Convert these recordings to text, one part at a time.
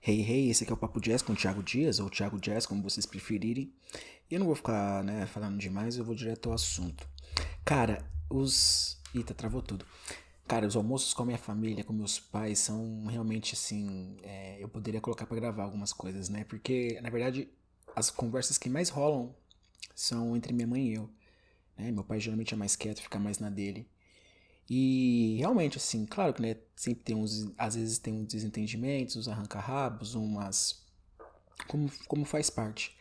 Hey, hey, esse aqui é o Papo Jazz com o Thiago Dias, ou Thiago Jazz, como vocês preferirem. E eu não vou ficar, falando demais, eu vou direto ao assunto. Cara, Eita, travou tudo. Cara, os almoços com a minha família, com meus pais, são realmente assim. Eu poderia colocar pra gravar algumas coisas, né? Porque, na verdade, as conversas que mais rolam são entre minha mãe e eu. Né? Meu pai geralmente é mais quieto, fica mais na dele. E realmente, assim, claro que né, sempre tem às vezes tem uns desentendimentos, uns arranca-rabos, como faz parte.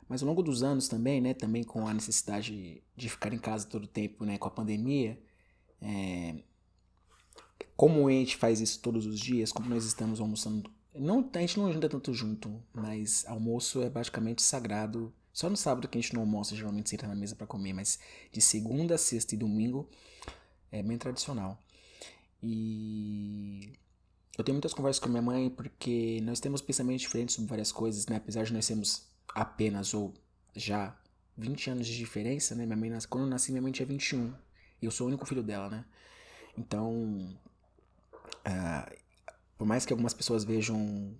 Mas ao longo dos anos também, né, também com a necessidade de ficar em casa todo o tempo, né, com a pandemia, como a gente faz isso todos os dias, como nós estamos almoçando, não, a gente não anda tanto junto, mas almoço é basicamente sagrado. Só no sábado que a gente não almoça, geralmente senta na mesa para comer, mas de segunda, sexta e domingo é bem tradicional. E eu tenho muitas conversas com a minha mãe porque nós temos pensamentos diferentes sobre várias coisas, né? Apesar de nós sermos apenas ou já 20 anos de diferença, né? Quando eu nasci, minha mãe tinha 21. E eu sou o único filho dela, né? Então, por mais que algumas pessoas vejam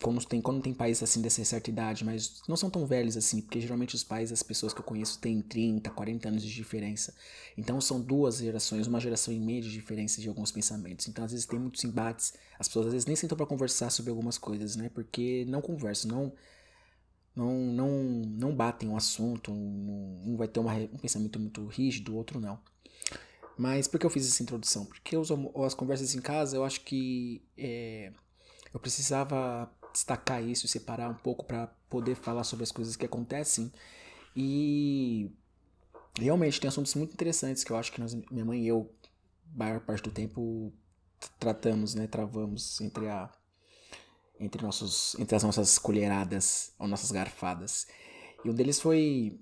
quando tem pais assim dessa certa idade, mas não são tão velhos assim, porque geralmente os pais das pessoas que eu conheço têm 30, 40 anos de diferença. Então são duas gerações, uma geração e meia de diferença de alguns pensamentos. Então às vezes tem muitos embates, as pessoas às vezes nem sentam para conversar sobre algumas coisas, né? Porque não conversam, não batem um assunto, um vai ter um pensamento muito rígido, o outro não. Mas por que eu fiz essa introdução? Porque as conversas em casa, eu acho que eu precisava destacar isso, separar um pouco para poder falar sobre as coisas que acontecem. E realmente tem assuntos muito interessantes que eu acho que minha mãe e eu, maior parte do tempo, tratamos, né? Travamos entre as nossas colheradas ou nossas garfadas. E um deles foi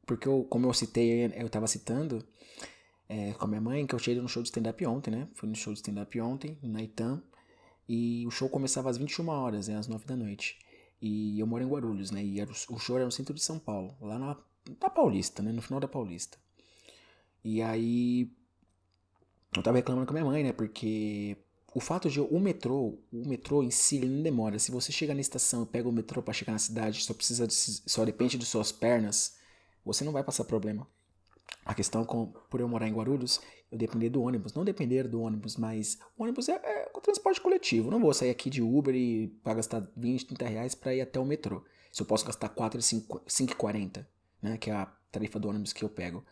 porque como eu citei, eu tava citando com a minha mãe, que eu cheguei no show de stand-up ontem, né? Fui no show de stand-up ontem, na Itam. E o show começava às 21 horas, né, às 9 da noite. E eu moro em Guarulhos, né? E o show era no centro de São Paulo, lá na Paulista, né? No final da Paulista. E aí eu tava reclamando com a minha mãe, né? Porque o fato de o metrô em si, ele não demora. Se você chega na estação e pega o metrô pra chegar na cidade, só depende de suas pernas, você não vai passar problema. A questão por eu morar em Guarulhos, eu depender do ônibus. Não depender do ônibus, mas o ônibus é o transporte coletivo. Eu não vou sair aqui de Uber e para gastar 20, 30 reais para ir até o metrô. Se eu posso gastar 4, 5,40, né? Que é a tarifa do ônibus que eu pego.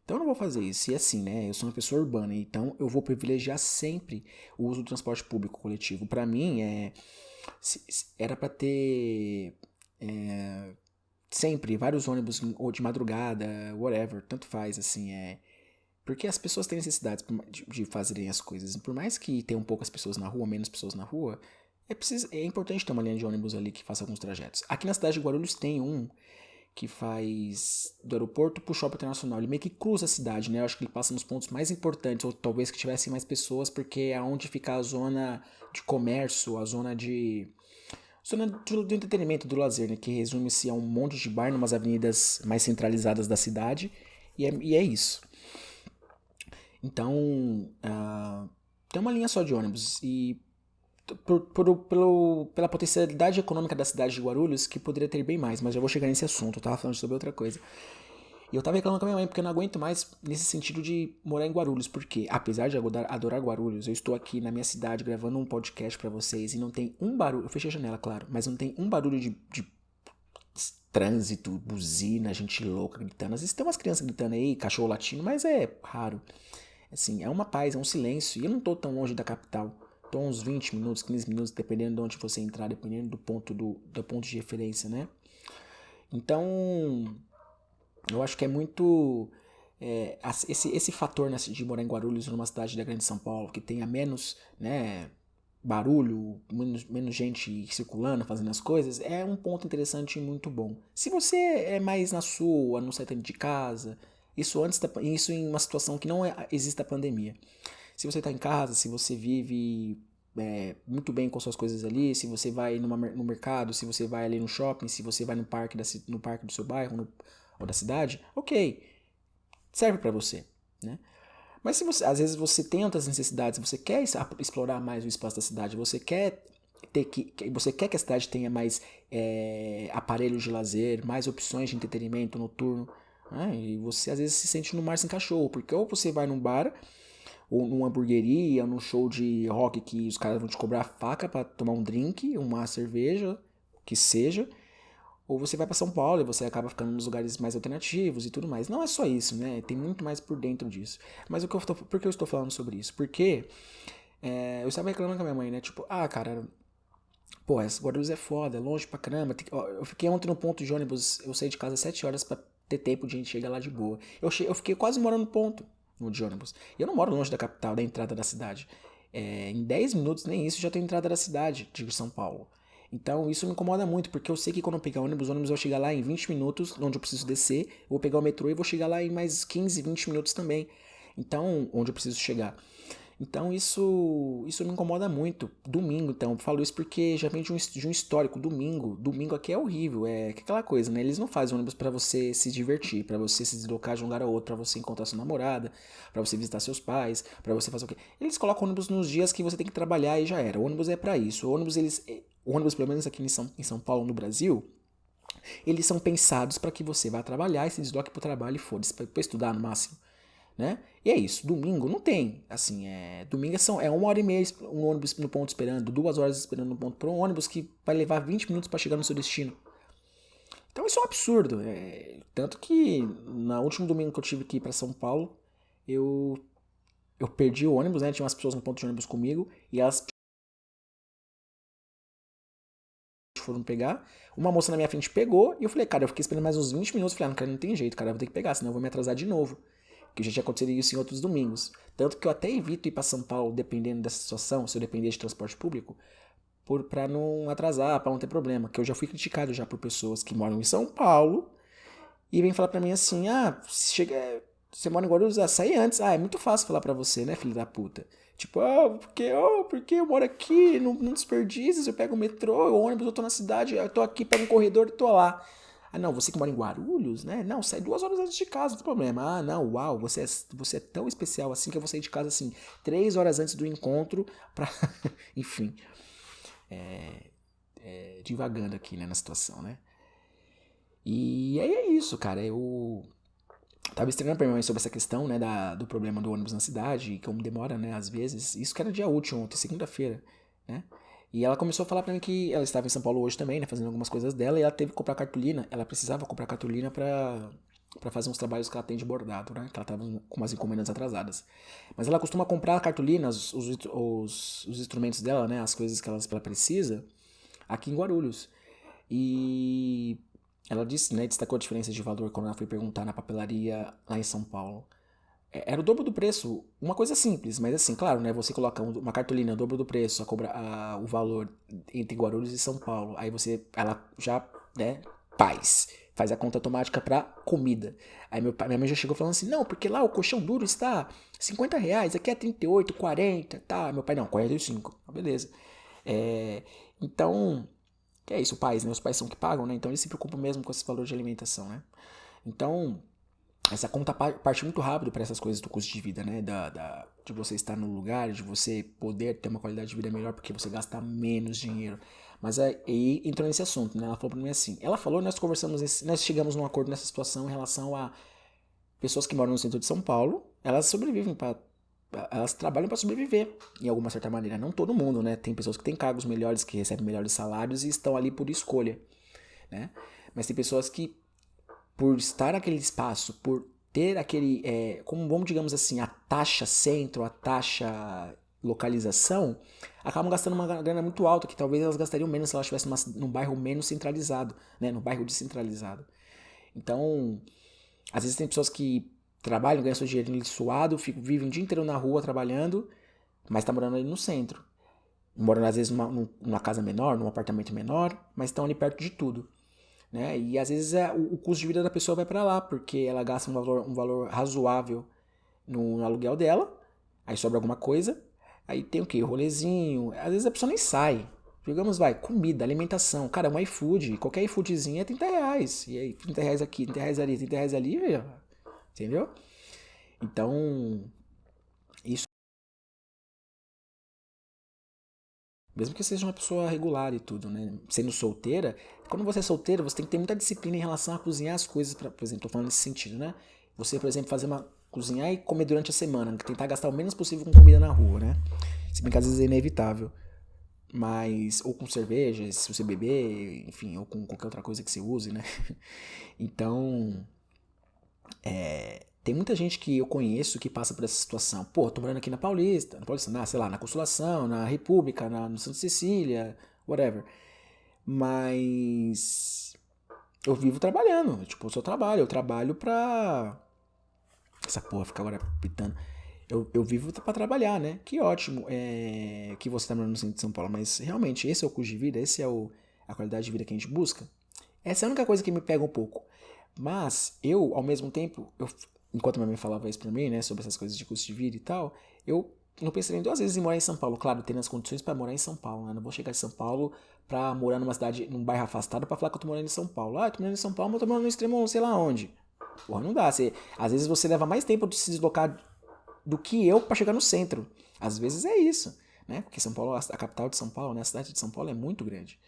Então eu não vou fazer isso. E assim, né? Eu sou uma pessoa urbana, então eu vou privilegiar sempre o uso do transporte público coletivo. Para mim, era para ter sempre vários ônibus ou de madrugada, whatever, tanto faz, assim, porque as pessoas têm necessidades de fazerem as coisas. Por mais que tenham poucas pessoas na rua, menos pessoas na rua, é importante ter uma linha de ônibus ali que faça alguns trajetos. Aqui na cidade de Guarulhos tem um que faz do aeroporto pro shopping internacional. Ele meio que cruza a cidade, né? Eu acho que ele passa nos pontos mais importantes, ou talvez que tivessem mais pessoas, porque é onde fica a zona de comércio, a zona do entretenimento, do lazer, né? Que resume-se a um monte de bar numas avenidas mais centralizadas da cidade. E é isso. Então, tem uma linha só de ônibus. E pela potencialidade econômica da cidade de Guarulhos, que poderia ter bem mais, mas já vou chegar nesse assunto, eu tava falando sobre outra coisa. E eu tava reclamando com a minha mãe, porque eu não aguento mais nesse sentido de morar em Guarulhos, porque apesar de adorar Guarulhos, eu estou aqui na minha cidade gravando um podcast pra vocês e não tem um barulho, eu fechei a janela, claro, mas não tem um barulho de trânsito, buzina, gente louca gritando. Às vezes tem umas crianças gritando aí, cachorro latindo, mas é raro. Assim, é uma paz, é um silêncio. E eu não tô tão longe da capital. Tô uns 20 minutos, 15 minutos, dependendo de onde você entrar, dependendo do ponto de referência, né? Então, eu acho que é muito. Esse fator, né, de morar em Guarulhos, numa cidade da Grande São Paulo, que tenha menos, né, barulho, menos gente circulando, fazendo as coisas, é um ponto interessante e muito bom. Se você é mais na sua, não sai tanto de casa, isso em uma situação que não existe a pandemia. Se você está em casa, se você vive muito bem com suas coisas ali, se você vai no mercado, se você vai ali no shopping, se você vai no parque do seu bairro ou da cidade, ok, serve para você, né? Mas se você, às vezes você tem outras necessidades, você quer explorar mais o espaço da cidade, você quer você quer que a cidade tenha mais aparelhos de lazer, mais opções de entretenimento noturno, né? E você às vezes se sente no mar sem cachorro, porque ou você vai num bar, ou numa hamburgueria, ou num show de rock que os caras vão te cobrar faca para tomar um drink, uma cerveja, que seja, ou você vai para São Paulo e você acaba ficando nos lugares mais alternativos e tudo mais. Não é só isso, né? Tem muito mais por dentro disso. Mas por que eu estou falando sobre isso? Porque eu estava reclamando com a minha mãe, né? Tipo, cara, pô, esse Guarulhos é foda, é longe pra caramba. Eu fiquei ontem no ponto de ônibus, eu saí de casa às 7 horas pra ter tempo de a gente chegar lá de boa. Eu fiquei quase morando no ponto de ônibus. E eu não moro longe da capital, da entrada da cidade. Em 10 minutos, nem isso, já tô entrada da cidade de São Paulo. Então isso me incomoda muito, porque eu sei que quando eu pegar o ônibus vai chegar lá em 20 minutos, onde eu preciso descer, eu vou pegar o metrô e vou chegar lá em mais 15, 20 minutos também. Então, onde eu preciso chegar. Então isso me incomoda muito. Domingo, então, eu falo isso porque já vem de um histórico. Domingo aqui é horrível, é aquela coisa, né? Eles não fazem ônibus pra você se divertir, pra você se deslocar de um lugar a outro, pra você encontrar sua namorada, pra você visitar seus pais, pra você fazer o quê? Eles colocam ônibus nos dias que você tem que trabalhar e já era. O ônibus é pra isso. O ônibus, pelo menos aqui em São Paulo, no Brasil, eles são pensados pra que você vá trabalhar e se desloque pro trabalho e foda-se, pra estudar no máximo. Né? E é isso, domingo não tem, assim, domingo é 1 hora e meia um ônibus no ponto esperando, 2 horas esperando no ponto para um ônibus que vai levar 20 minutos para chegar no seu destino. Então isso é um absurdo, tanto que no último domingo que eu tive que ir para São Paulo, eu perdi o ônibus, né? Tinha umas pessoas no ponto de ônibus comigo e elas foram pegar. Uma moça na minha frente pegou e eu falei, cara, eu fiquei esperando mais uns 20 minutos. Falei, cara, não tem jeito, cara, eu vou ter que pegar, senão eu vou me atrasar de novo. Que já tinha acontecido isso em outros domingos. Tanto que eu até evito ir para São Paulo, dependendo dessa situação, se eu depender de transporte público, para não atrasar, para não ter problema. Que eu já fui criticado já por pessoas que moram em São Paulo e vêm falar para mim assim, você mora em Guarulhos, sai antes. É muito fácil falar para você, né, filho da puta. Tipo, porque eu moro aqui, não desperdiça, eu pego o metrô, o ônibus, eu tô na cidade, eu tô aqui, pego um corredor e tô lá. Não, você que mora em Guarulhos, né? Não, sai 2 horas antes de casa, não tem problema. Não, uau, você é tão especial assim que eu vou sair de casa assim, 3 horas antes do encontro pra... Enfim, divagando aqui, né, na situação, né? E aí é isso, cara, eu tava estranhando pra minha mãe sobre essa questão, né, do problema do ônibus na cidade, e como demora, né, às vezes. Isso que era dia útil ontem, segunda-feira, né? E ela começou a falar pra mim que ela estava em São Paulo hoje também, né, fazendo algumas coisas dela, e ela teve que comprar cartolina. Ela precisava comprar cartolina pra fazer uns trabalhos que ela tem de bordado, né, que ela tava com umas encomendas atrasadas. Mas ela costuma comprar cartolina, os instrumentos dela, né, as coisas que ela precisa, aqui em Guarulhos. E ela disse, né, destacou a diferença de valor quando ela foi perguntar na papelaria lá em São Paulo. Era o dobro do preço, uma coisa simples, mas assim, claro, né? Você coloca uma cartolina o dobro do preço, o valor entre Guarulhos e São Paulo, aí ela já, né, faz a conta automática pra comida. Aí minha mãe já chegou falando assim, não, porque lá o colchão duro está R$ 50, aqui é 38, 40, tá? Meu pai, não, 45, beleza. Então, que é isso, os pais são que pagam, né? Então eles se preocupam mesmo com esse valor de alimentação, né? Então, essa conta parte muito rápido para essas coisas do custo de vida, né? De você estar no lugar, de você poder ter uma qualidade de vida melhor porque você gasta menos dinheiro. Mas aí entrou nesse assunto, né? Ela falou pra mim assim. Ela falou, nós chegamos num acordo nessa situação em relação a pessoas que moram no centro de São Paulo. Elas trabalham para sobreviver, em alguma certa maneira. Não todo mundo, né? Tem pessoas que têm cargos melhores, que recebem melhores salários e estão ali por escolha, né? Mas tem pessoas que por estar naquele espaço, por ter aquele, como vamos digamos assim, a taxa centro, a taxa localização, acabam gastando uma grana muito alta, que talvez elas gastariam menos se elas estivessem num bairro menos centralizado, né, num bairro descentralizado. Então, às vezes tem pessoas que trabalham, ganham seu dinheiro suado, vivem o dia inteiro na rua trabalhando, mas está morando ali no centro. Moram às vezes numa casa menor, num apartamento menor, mas estão ali perto de tudo. Né? E às vezes o custo de vida da pessoa vai para lá, porque ela gasta um valor razoável no aluguel dela, aí sobra alguma coisa, aí tem o que? Rolezinho, às vezes a pessoa nem sai. Digamos, comida, alimentação. Cara, um iFood, qualquer iFoodzinho é R$ 30. E aí, R$ 30 aqui, R$ 30 ali, R$ 30 ali, entendeu? Então, isso. Mesmo que seja uma pessoa regular e tudo, né? Sendo solteira, quando você é solteira, você tem que ter muita disciplina em relação a cozinhar as coisas, por exemplo, tô falando nesse sentido, né? Você, por exemplo, cozinhar e comer durante a semana, tentar gastar o menos possível com comida na rua, né? Se bem que às vezes é inevitável. Mas, ou com cerveja, se você beber, enfim, ou com qualquer outra coisa que você use, né? Então, tem muita gente que eu conheço que passa por essa situação. Pô, tô morando aqui na Paulista, sei lá, na Consolação, na República, no Santa Cecília, whatever. Mas eu vivo trabalhando, tipo, eu trabalho pra... Essa porra fica agora pitando. Eu vivo pra trabalhar, né? Que ótimo que você tá morando no centro de São Paulo, mas realmente esse é o custo de vida, a qualidade de vida que a gente busca. Essa é a única coisa que me pega um pouco. Mas eu, ao mesmo tempo, enquanto minha mãe falava isso pra mim, né, sobre essas coisas de custo de vida e tal, eu não pensaria 2 vezes em morar em São Paulo. Claro, tendo as condições pra morar em São Paulo, né? Não vou chegar de São Paulo pra morar numa cidade, num bairro afastado pra falar que eu tô morando em São Paulo. Ah, eu tô morando em São Paulo, mas eu tô morando no extremo, não sei lá onde. Porra, não dá. Às vezes você leva mais tempo de se deslocar do que eu pra chegar no centro. Às vezes é isso, né? Porque São Paulo, a capital de São Paulo, né? A cidade de São Paulo é muito grande.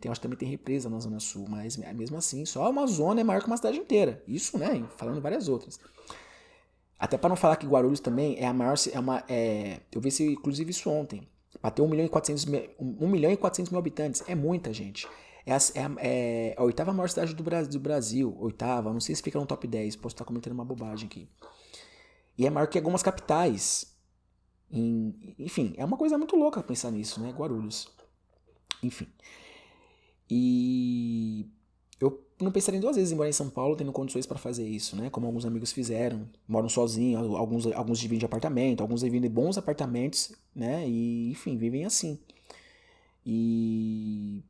Acho que também tem represa na Zona Sul, mas mesmo assim, só uma zona é maior que uma cidade inteira. Isso, né? Falando várias outras. Até para não falar que Guarulhos também é a maior. Eu vi inclusive isso ontem. Bateu 1.400.000 habitantes. É muita gente. É a oitava maior cidade do Brasil. Oitava, não sei se fica no top 10. Posso estar comentando uma bobagem aqui. E é maior que algumas capitais. Enfim, é uma coisa muito louca pensar nisso, né? Guarulhos. Enfim. E eu não pensaria 2 vezes em morar em São Paulo tendo condições para fazer isso, né? Como alguns amigos fizeram, moram sozinhos, alguns dividem de apartamento, alguns dividem bons apartamentos, né? E enfim, vivem assim. E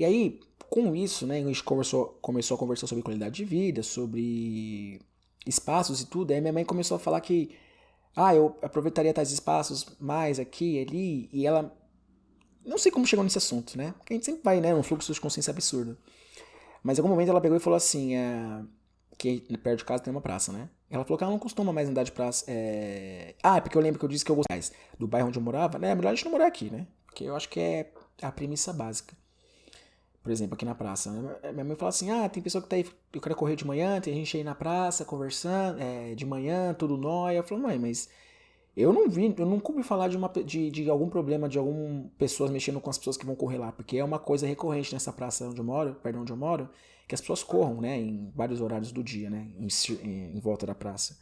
aí, com isso, né, a gente começou a conversar sobre qualidade de vida, sobre espaços e tudo. Aí minha mãe começou a falar que eu aproveitaria tais espaços mais aqui e ali, e ela não sei como chegou nesse assunto, né? Porque a gente sempre vai, né, num fluxo de consciência absurdo. Mas em algum momento ela pegou e falou assim, que perto de casa tem uma praça, né? Ela falou que ela não costuma mais andar de praça. É porque eu lembro que eu disse que eu gostava do bairro onde eu morava, né? É melhor a gente não morar aqui, né? Porque eu acho que é a premissa básica. Por exemplo, aqui na praça. Né? Minha mãe fala assim, tem pessoa que tá aí, eu quero correr de manhã, tem gente aí na praça, conversando, de manhã, tudo nóia. Eu falo, mãe, mas eu nunca ouvi falar de algum problema, de algumas pessoas mexendo com as pessoas que vão correr lá, porque é uma coisa recorrente nessa praça onde eu moro, perto de onde eu moro, que as pessoas corram, né, em vários horários do dia, né, em volta da praça.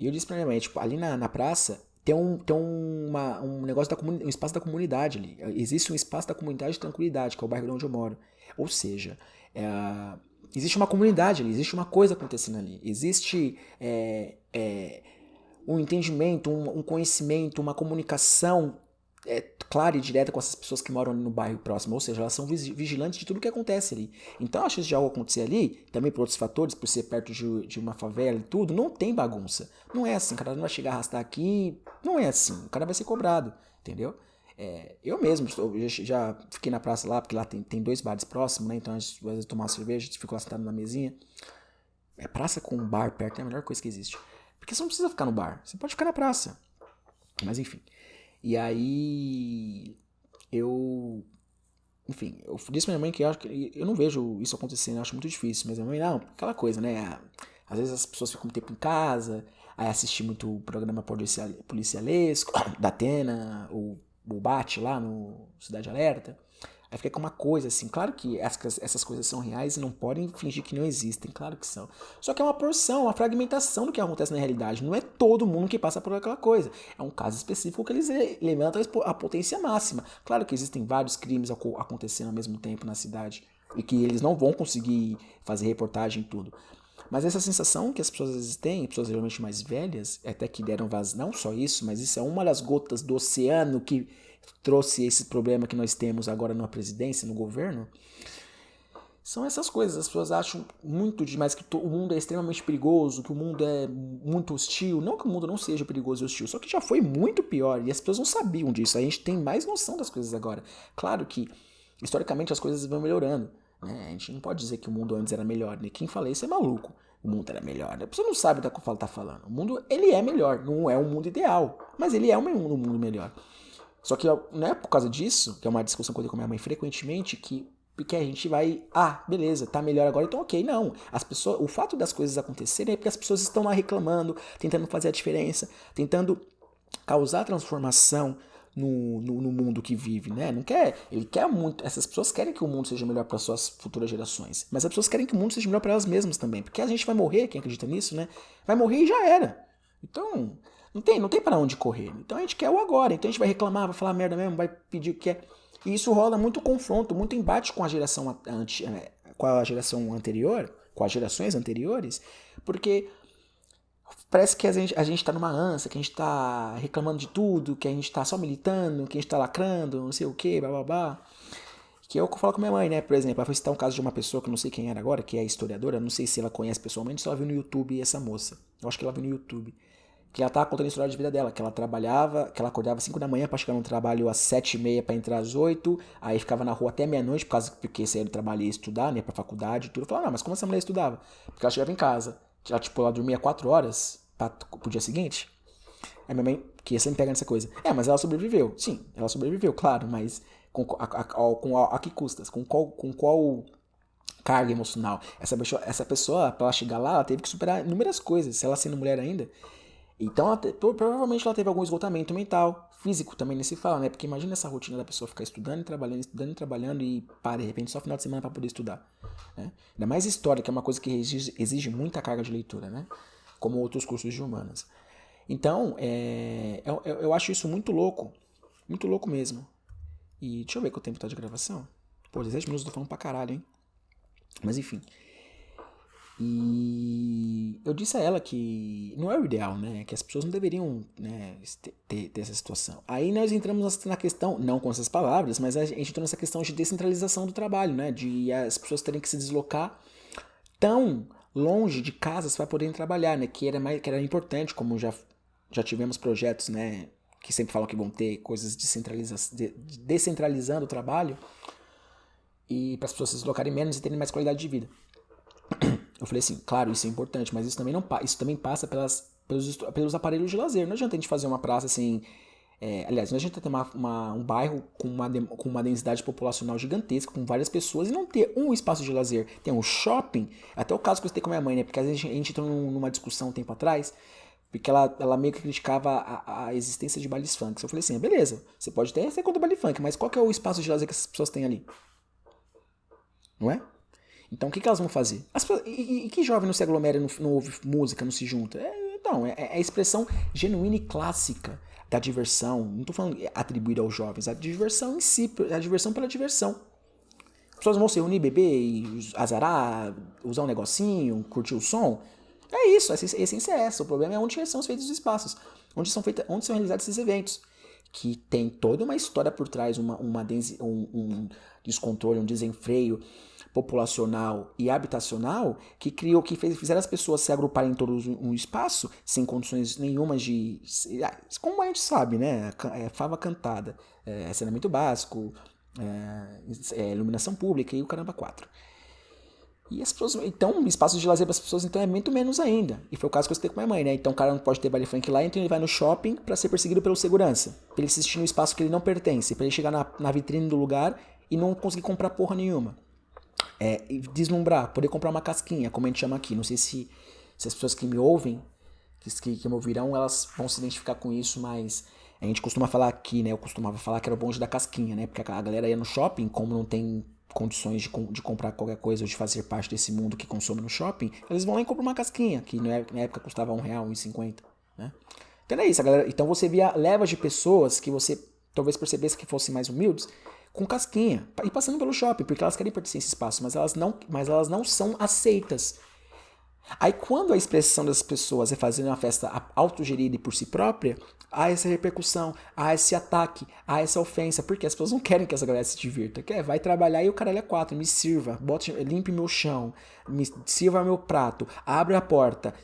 E eu disse pra minha mãe, tipo, ali na praça um negócio um espaço da comunidade ali. Existe um espaço da comunidade de tranquilidade, que é o bairro onde eu moro. Ou seja, existe uma comunidade ali, existe uma coisa acontecendo ali. Existe um entendimento, um conhecimento, uma comunicação clara e direta com essas pessoas que moram ali no bairro próximo, ou seja, elas são vigilantes de tudo que acontece ali. Então a chance de algo acontecer ali, também por outros fatores, por ser perto de uma favela e tudo, não tem bagunça. Não é assim, o cara não vai chegar a arrastar aqui, não é assim, o cara vai ser cobrado, entendeu? Eu mesmo, já fiquei na praça lá, porque lá tem 2 bares próximos, né? Então a gente vai tomar uma cerveja, a gente ficou lá sentado na mesinha. Praça com bar perto é a melhor coisa que existe. Porque você não precisa ficar no bar, você pode ficar na praça. Mas enfim. E aí enfim, eu disse pra minha mãe que eu não vejo isso acontecendo, eu acho muito difícil. Mas minha mãe, não, aquela coisa, né? Às vezes as pessoas ficam muito tempo em casa, aí assistem muito programa policialesco, da Atena, o Bate lá no Cidade Alerta. Aí fica com uma coisa assim, claro que essas coisas são reais e não podem fingir que não existem, claro que são. Só que é uma porção, uma fragmentação do que acontece na realidade. Não é todo mundo que passa por aquela coisa. É um caso específico que eles levantam a potência máxima. Claro que existem vários crimes acontecendo ao mesmo tempo na cidade e que eles não vão conseguir fazer reportagem e tudo. Mas essa sensação que as pessoas às vezes têm, pessoas geralmente mais velhas, até que deram vazão, não só isso, mas isso é uma das gotas do oceano que trouxe esse problema que nós temos agora na presidência, no governo, são essas coisas. As pessoas acham muito demais que o mundo é extremamente perigoso, que o mundo é muito hostil. Não que o mundo não seja perigoso e hostil, só que já foi muito pior e as pessoas não sabiam disso. A gente tem mais noção das coisas agora. Claro que, historicamente, as coisas vão melhorando. Né? A gente não pode dizer que o mundo antes era melhor. Né? Quem fala isso é maluco. o mundo era melhor. A pessoa não sabe do que tá falando. O mundo, ele é melhor. Não é um mundo ideal, mas ele é um mundo melhor. Só que não é por causa disso, que é uma discussão que eu tenho com minha mãe frequentemente, porque a gente vai, beleza, tá melhor agora, então ok. Não, o fato das coisas acontecerem é porque as pessoas estão lá reclamando, tentando fazer a diferença, tentando causar transformação no mundo que vive, né? Ele quer muito, essas pessoas querem que o mundo seja melhor para suas futuras gerações, mas as pessoas querem que o mundo seja melhor para elas mesmas também, porque a gente vai morrer, quem acredita nisso, né? Vai morrer e já era. Então, não tem para onde correr. Então a gente quer o agora, então a gente vai reclamar, vai falar merda mesmo, vai pedir o que quer. E isso rola muito confronto, muito embate com a geração anterior, com as gerações anteriores, porque parece que a gente tá numa ânsia, que a gente tá reclamando de tudo, que a gente tá só militando, que a gente tá lacrando, não sei o que, blá. Que eu falo com minha mãe, né? Por exemplo, ela foi citar um caso de uma pessoa que eu não sei quem era agora, que é historiadora, não sei se ela conhece pessoalmente, só ela viu no YouTube essa moça. Eu acho que ela viu no YouTube. Que ela tava contando a história de vida dela, que ela trabalhava, que ela acordava às 5 da manhã pra chegar no trabalho às 7h30 pra entrar às 8, aí ficava na rua até meia-noite, porque saía do trabalho e ia estudar, né, pra faculdade e tudo. Eu falava, não, mas como essa mulher estudava? Porque ela chegava em casa, ela dormia 4 horas pro dia seguinte. Aí minha mãe, que sempre pega nessa coisa, mas ela sobreviveu. Sim, ela sobreviveu, claro, mas a que custas? Com qual carga emocional? Essa pessoa, pra ela chegar lá, ela teve que superar inúmeras coisas, se ela sendo mulher ainda. Então, provavelmente ela teve algum esgotamento mental, físico também nem se fala, né? Porque imagina essa rotina da pessoa ficar estudando e trabalhando e para de repente só final de semana para poder estudar, né? Ainda mais história, que é uma coisa que exige muita carga de leitura, né? Como outros cursos de humanas. Então, eu acho isso muito louco mesmo. E deixa eu ver quanto tempo tá de gravação. Pô, 17 minutos eu tô falando pra caralho, hein? Mas enfim. E eu disse a ela que não é o ideal, né? Que as pessoas não deveriam, né, ter essa situação. Aí nós entramos na questão, não com essas palavras, mas a gente entrou nessa questão de descentralização do trabalho, né? De as pessoas terem que se deslocar tão longe de casas para poderem trabalhar, né? Que era importante, como já tivemos projetos, né? Que sempre falam que vão ter coisas descentralizando o trabalho e para as pessoas se deslocarem menos e terem mais qualidade de vida. Eu falei assim, claro, isso é importante, mas isso também passa pelos aparelhos de lazer. Não adianta a gente fazer uma praça assim... aliás, não adianta ter um bairro com uma densidade populacional gigantesca, com várias pessoas, e não ter um espaço de lazer. Tem um shopping, até o caso que eu citei com a minha mãe, né? Porque a gente entrou numa discussão um tempo atrás, porque ela meio que criticava a existência de bailes funk. Eu falei assim, beleza, você pode ter ser contra o baile funk, mas qual que é o espaço de lazer que essas pessoas têm ali? Não é? Então, o que elas vão fazer? E que jovem não se aglomera, não ouve música, não se junta? É a expressão genuína e clássica da diversão. Não estou falando atribuída aos jovens. A diversão em si, a diversão pela diversão. As pessoas vão se reunir, beber, e azarar, usar um negocinho, curtir o som. É isso, a essência é essa. O problema é onde são feitos os espaços. Onde são realizados esses eventos. Que tem toda uma história por trás, um descontrole, um desenfreio populacional e habitacional que fizeram as pessoas se agruparem em todo um espaço sem condições nenhumas de... Como a gente sabe, né? Fava cantada, saneamento básico, iluminação pública e o caramba 4. E as pessoas, então, espaços de lazer para as pessoas então é muito menos ainda. E foi o caso que eu citei com minha mãe, né? Então o cara não pode ter baile funk lá, então ele vai no shopping para ser perseguido pelo segurança. Pra ele assistir no espaço que ele não pertence, para ele chegar na vitrine do lugar e não conseguir comprar porra nenhuma. E deslumbrar, poder comprar uma casquinha, como a gente chama aqui. Não sei se as pessoas que me ouvem, que me ouvirão, elas vão se identificar com isso, mas a gente costuma falar aqui, né? Eu costumava falar que era o bonde da casquinha, né? Porque a galera ia no shopping, como não tem condições de comprar qualquer coisa ou de fazer parte desse mundo que consome no shopping, eles vão lá e compram uma casquinha, que na época custava R$1, R$1,50, né? Então é isso, galera. Então você via levas de pessoas que você talvez percebesse que fossem mais humildes, com casquinha, e passando pelo shopping, porque elas querem pertencer a esse espaço, mas elas não são aceitas. Aí quando a expressão das pessoas é fazer uma festa autogerida e por si própria, há essa repercussão, há esse ataque, há essa ofensa, porque as pessoas não querem que essa galera se divirta. Vai trabalhar e o caralho é 4, me sirva, limpe meu chão, me sirva meu prato, abre a porta,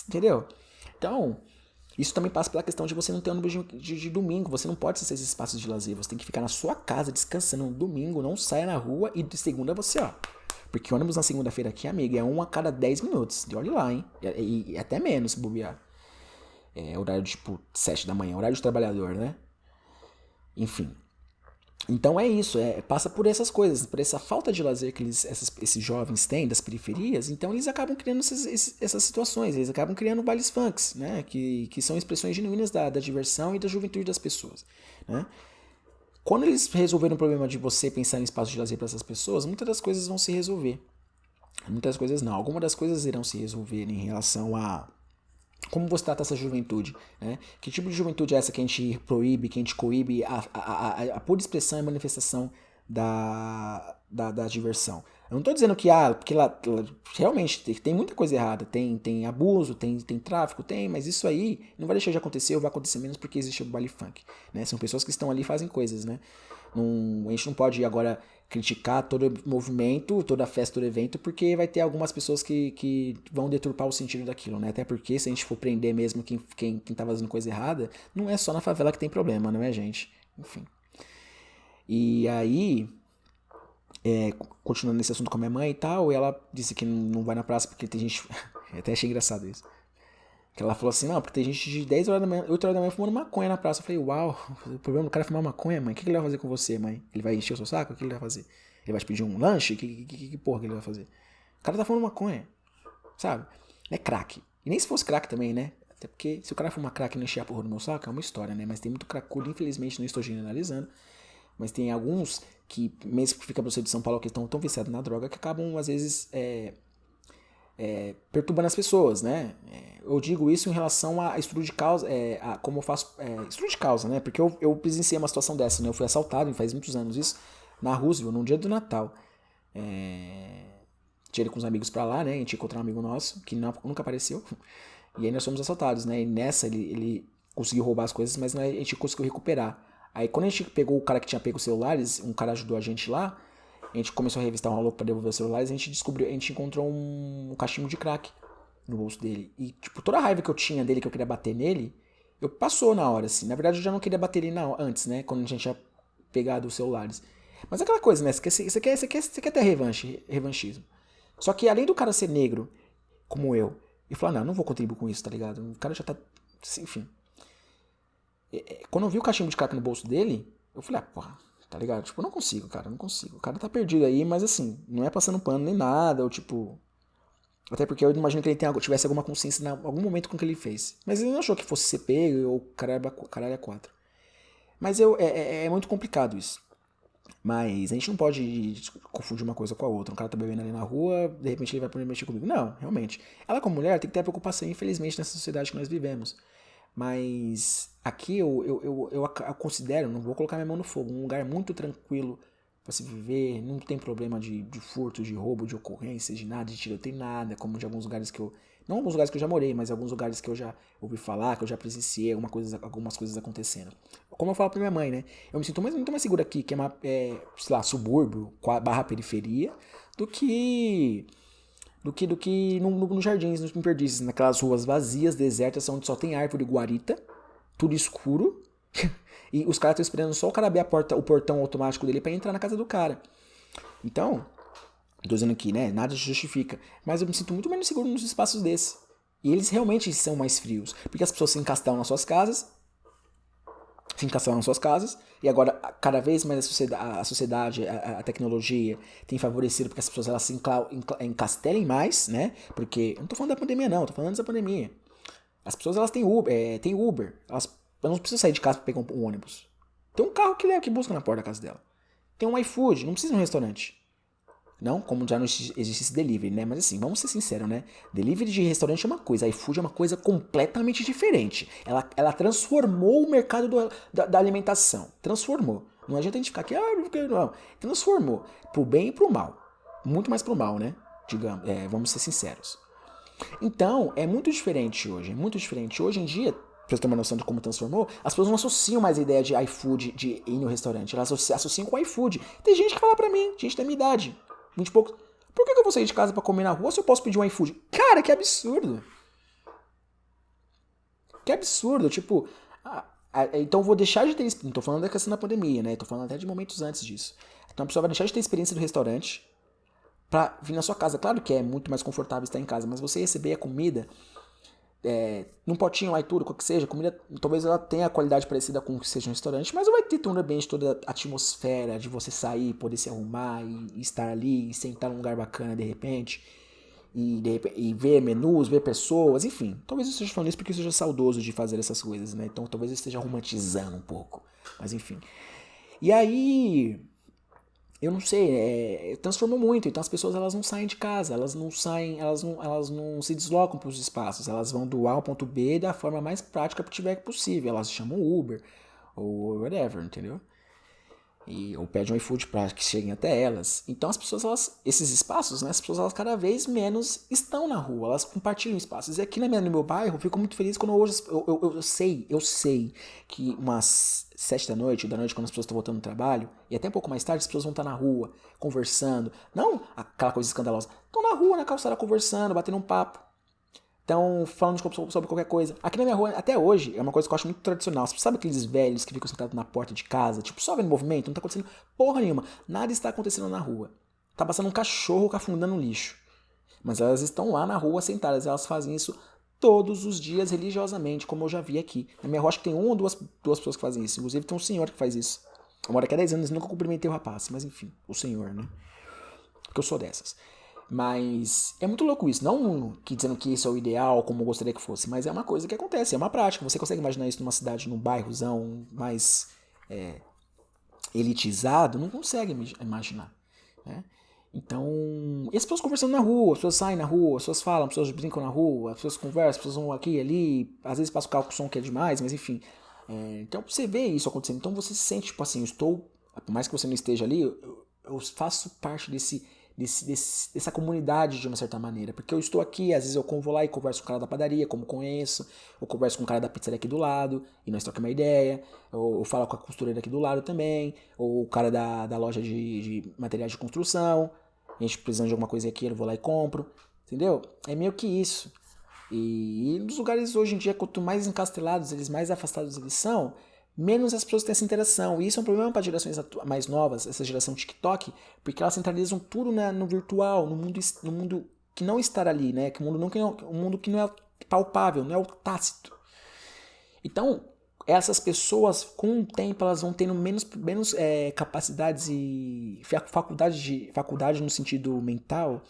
entendeu? Então... Isso também passa pela questão de você não ter ônibus de domingo. Você não pode acessar esses espaços de lazer. Você tem que ficar na sua casa descansando no domingo. Não saia na rua e de segunda você, Porque o ônibus na segunda-feira aqui, amiga, é um a cada 10 minutos. E olha lá, hein? E até menos, se bobear. É horário de, tipo, 7 da manhã, horário de trabalhador, né? Enfim. Então é isso, passa por essas coisas, por essa falta de lazer que esses jovens têm das periferias, então eles acabam criando essas situações, eles acabam criando bailes funks, né? Que são expressões genuínas da diversão e da juventude das pessoas, né? Quando eles resolverem o problema de você pensar em espaço de lazer para essas pessoas, muitas das coisas vão se resolver. Muitas coisas não. Algumas das coisas irão se resolver em relação a como você trata essa juventude, né? Que tipo de juventude é essa que a gente proíbe, que a gente coíbe a pura expressão e manifestação da diversão? Eu não estou dizendo que, porque lá realmente tem muita coisa errada, tem abuso, tem tráfico, mas isso aí não vai deixar de acontecer ou vai acontecer menos porque existe o baile funk, né? São pessoas que estão ali e fazem coisas, né? A gente não pode agora criticar todo movimento, toda festa, todo evento, porque vai ter algumas pessoas que vão deturpar o sentido daquilo, né? Até porque se a gente for prender mesmo quem tá fazendo coisa errada, não é só na favela que tem problema, não é, gente? Enfim. E aí, continuando nesse assunto com a minha mãe e tal, ela disse que não vai na praça porque tem gente... Eu até achei engraçado isso. Que ela falou assim, não, porque tem gente de 10 horas da manhã, 8 horas da manhã fumando maconha na praça. Eu falei, uau, o problema do cara é fumar maconha, mãe? O que ele vai fazer com você, mãe? Ele vai encher o seu saco? O que ele vai fazer? Ele vai te pedir um lanche? Que porra que ele vai fazer? O cara tá fumando maconha, sabe? É crack. E nem se fosse crack também, né? Até porque se o cara fumar crack e não encher a porra do meu saco, é uma história, né? Mas tem muito cracudo, infelizmente, não estou generalizando. Mas tem alguns que, mesmo que fica pra você de São Paulo, que estão tão viciados na droga, que acabam, às vezes, perturbando as pessoas, né? Eu digo isso em relação a estudo de causa, como eu faço estudo de causa, né? Porque eu presenciei uma situação dessa, né? Eu fui assaltado, faz muitos anos isso, na Roosevelt, num dia do Natal. Tinha ido com os amigos pra lá, né? A gente encontrou um amigo nosso, que nunca apareceu. E aí nós fomos assaltados, né? E nessa ele conseguiu roubar as coisas, mas a gente conseguiu recuperar. Aí quando a gente pegou o cara que tinha pego os celulares, um cara ajudou a gente lá, a gente começou a revistar um maluco pra devolver os celulares, a gente encontrou um cachimbo de crack no bolso dele. E, tipo, toda a raiva que eu tinha dele, que eu queria bater nele, eu passou na hora, assim. Na verdade, eu já não queria bater ele antes, né? Quando a gente tinha pegado os celulares. Mas é aquela coisa, né? Você quer ter revanchismo. Só que além do cara ser negro, como eu, e falar, não vou contribuir com isso, tá ligado? O cara já tá... Enfim. Quando eu vi o cachimbo de crack no bolso dele, eu falei, porra, tá ligado? Tipo, eu não consigo, cara, não consigo. O cara tá perdido aí, mas assim, não é passando pano nem nada, ou tipo... Até porque eu imagino que ele tivesse alguma consciência em algum momento com o que ele fez. Mas ele não achou que fosse ser pego ou caralho é 4. Mas é muito complicado isso. Mas a gente não pode confundir uma coisa com a outra. Um cara tá bebendo ali na rua, de repente ele vai poder mexer comigo. Não, realmente. Ela como mulher tem que ter a preocupação, infelizmente, nessa sociedade que nós vivemos. Mas aqui eu considero, não vou colocar minha mão no fogo, um lugar muito tranquilo para se viver, não tem problema de furto, de roubo, de ocorrência, de nada, de tiroteio, nada, como de alguns lugares que eu... Não alguns lugares que eu já morei, mas alguns lugares que eu já ouvi falar, que eu já presenciei algumas coisas acontecendo. Como eu falo pra minha mãe, né? Eu me sinto muito mais seguro aqui, que sei lá, subúrbio, barra periferia, do que nos jardins, nos perdizes, naquelas ruas vazias, desertas, onde só tem árvore guarita, tudo escuro, e os caras estão esperando só o cara abrir o portão automático dele pra entrar na casa do cara. Então, tô dizendo aqui, né, nada justifica, mas eu me sinto muito menos seguro nos espaços desses. E eles realmente são mais frios, porque as pessoas se encastaram nas suas casas, e agora cada vez mais a sociedade, a tecnologia tem favorecido porque as pessoas elas se encastelem mais, né? Porque eu não tô falando da pandemia não, tô falando antes da pandemia. As pessoas elas têm Uber, elas não precisam sair de casa para pegar um ônibus. Tem um carro que busca na porta da casa dela. Tem um iFood, não precisa de um restaurante. Não, como já não existe esse delivery, né? Mas assim, vamos ser sinceros, né? Delivery de restaurante é uma coisa, iFood é uma coisa completamente diferente. Ela transformou o mercado da alimentação. Transformou. Não adianta a gente ficar aqui, não. Transformou. Pro bem e pro mal. Muito mais pro mal, né? Digamos, vamos ser sinceros. Então, é muito diferente hoje. É muito diferente. Hoje em dia, pra você ter uma noção de como transformou, as pessoas não associam mais a ideia de iFood, de ir no restaurante. Elas associam com iFood. Tem gente que fala pra mim, gente da minha idade, 20 e poucos, por que eu vou sair de casa pra comer na rua se eu posso pedir um iFood? Cara, que absurdo. Que absurdo, tipo... então eu vou deixar de ter... Não tô falando da questão da pandemia, né? Tô falando até de momentos antes disso. Então a pessoa vai deixar de ter experiência do restaurante pra vir na sua casa. Claro que é muito mais confortável estar em casa, mas você receber a comida num potinho lá e tudo, qual que seja, a comida talvez ela tenha a qualidade parecida com o que seja um restaurante, mas não vai ter todo o ambiente, toda a atmosfera de você sair, poder se arrumar e estar ali, e sentar num lugar bacana de repente, e ver menus, ver pessoas, enfim. Talvez eu esteja falando isso porque eu seja saudoso de fazer essas coisas, né? Então talvez eu esteja romantizando um pouco, mas enfim. E aí, eu não sei, transformou muito. Então as pessoas elas não saem de casa, elas não saem, elas não se deslocam para os espaços, elas vão do A ao ponto B da forma mais prática que tiver possível. Elas chamam Uber ou whatever, entendeu? Ou pedem um iFood para que cheguem até elas. Então as pessoas, esses espaços, né, as pessoas elas cada vez menos estão na rua, elas compartilham espaços. E aqui no meu bairro, eu fico muito feliz quando hoje eu sei que umas 7 da noite, quando as pessoas estão voltando do trabalho, e até um pouco mais tarde, as pessoas vão estar na rua, conversando. Não aquela coisa escandalosa. Estão na rua, na calçada, conversando, batendo um papo. Então, falando sobre qualquer coisa. Aqui na minha rua, até hoje, é uma coisa que eu acho muito tradicional. Você sabe aqueles velhos que ficam sentados na porta de casa, tipo, só vendo movimento? Não tá acontecendo porra nenhuma. Nada está acontecendo na rua. Tá passando um cachorro cafundando no lixo. Mas elas estão lá na rua sentadas. Elas fazem isso todos os dias religiosamente, como eu já vi aqui. Na minha rua, acho que tem uma ou duas pessoas que fazem isso. Inclusive, tem um senhor que faz isso. Eu moro aqui há 10 anos e nunca cumprimentei o rapaz. Mas enfim, o senhor, né? Porque eu sou dessas. Mas é muito louco isso. Não que dizendo que isso é o ideal, como eu gostaria que fosse, mas é uma coisa que acontece, é uma prática. Você consegue imaginar isso numa cidade, num bairrozão mais elitizado? Não consegue imaginar. Né? Então, e as pessoas conversando na rua, as pessoas saem na rua, as pessoas falam, as pessoas brincam na rua, as pessoas conversam, as pessoas vão aqui e ali, às vezes passa o carro com som que é demais, mas enfim. Então você vê isso acontecendo. Então você se sente, tipo assim, eu estou, por mais que você não esteja ali, eu faço parte dessa comunidade de uma certa maneira, porque eu estou aqui, às vezes eu vou lá e converso com o cara da padaria, como conheço, eu converso com o cara da pizzaria aqui do lado, e nós trocamos uma ideia, eu falo com a costureira aqui do lado também, ou o cara da loja de materiais de construção, a gente precisando de alguma coisa aqui, eu vou lá e compro, entendeu? É meio que isso. E nos lugares hoje em dia, quanto mais encastelados eles, mais afastados eles são, menos as pessoas têm essa interação. E isso é um problema para gerações mais novas, essa geração TikTok, porque elas centralizam tudo no virtual, no mundo que não está ali, né? Um mundo que não é palpável, não é o tácito. Então, essas pessoas, com o tempo, elas vão tendo menos capacidades e faculdade no sentido mental,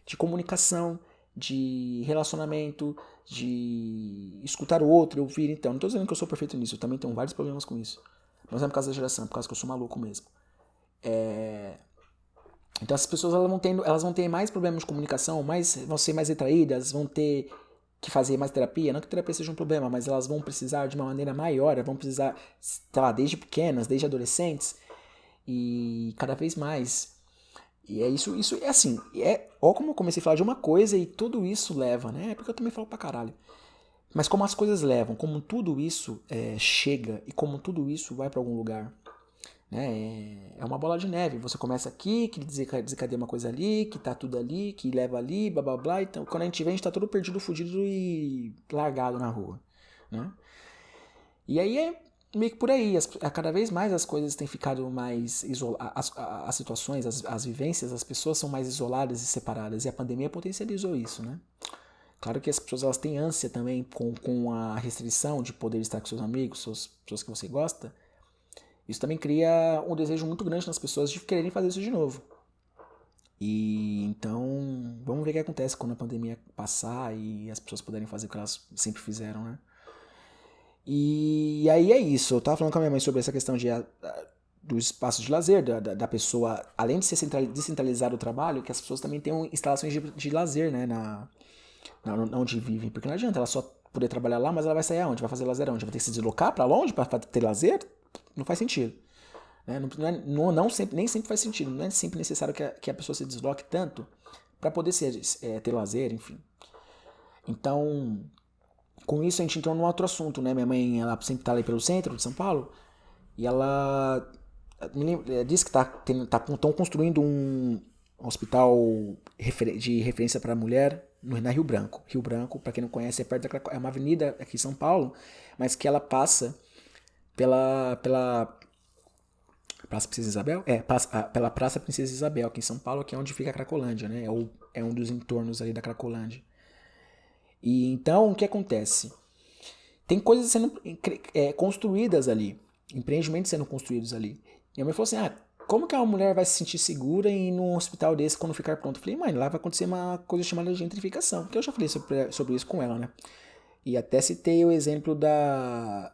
de comunicação, de relacionamento, de escutar o outro, ouvir. Então, não estou dizendo que eu sou perfeito nisso, eu também tenho vários problemas com isso. Mas não é por causa da geração, é por causa que eu sou maluco mesmo. Então essas pessoas elas vão ter mais problemas de comunicação, vão ser mais retraídas, vão ter que fazer mais terapia. Não que terapia seja um problema, mas elas vão precisar de uma maneira maior, vão precisar, sei lá, desde pequenas, desde adolescentes, e cada vez mais. E é isso é assim, ó como eu comecei a falar de uma coisa e tudo isso leva, né? É porque eu também falo pra caralho. Mas como as coisas levam, como tudo isso chega e como tudo isso vai pra algum lugar. Né? É uma bola de neve. Você começa aqui, que desencadeia uma coisa ali, que tá tudo ali, que leva ali, blá blá blá. Então quando a gente vê, a gente tá todo perdido, fudido e largado na rua. Né? E aí é meio que por aí. Cada vez mais as coisas têm ficado mais isoladas. As situações, as vivências, as pessoas são mais isoladas e separadas. E a pandemia potencializou isso, né? Claro que as pessoas elas têm ânsia também com a restrição de poder estar com seus amigos, pessoas que você gosta. Isso também cria um desejo muito grande nas pessoas de quererem fazer isso de novo. E então, vamos ver o que acontece quando a pandemia passar e as pessoas puderem fazer o que elas sempre fizeram, né? E aí é isso. Eu tava falando com a minha mãe sobre essa questão do espaço de lazer, da pessoa, além de ser descentralizar o trabalho, que as pessoas também tenham instalações de lazer, né, onde vivem. Porque não adianta ela só poder trabalhar lá, mas ela vai sair aonde? Vai fazer lazer aonde? Vai ter que se deslocar pra longe pra ter lazer? Não faz sentido. Né? Nem sempre faz sentido. Não é sempre necessário que a pessoa se desloque tanto para poder ter lazer, enfim. Então, com isso a gente entrou num outro assunto, né? Minha mãe, ela sempre tá ali pelo centro de São Paulo e ela disse que estão construindo um hospital de referência para mulher na Rio Branco. Rio Branco, para quem não conhece, é uma avenida aqui em São Paulo, mas que ela passa pela Praça Princesa Isabel? Pela Praça Princesa Isabel, aqui em São Paulo, que é onde fica a Cracolândia, né? É um dos entornos ali da Cracolândia. E então, o que acontece? Tem coisas sendo construídas ali, empreendimentos sendo construídos ali. E a mãe falou assim, como que uma mulher vai se sentir segura em ir num hospital desse quando ficar pronto? Eu falei, mãe, lá vai acontecer uma coisa chamada gentrificação. Porque eu já falei sobre isso com ela, né? E até citei o exemplo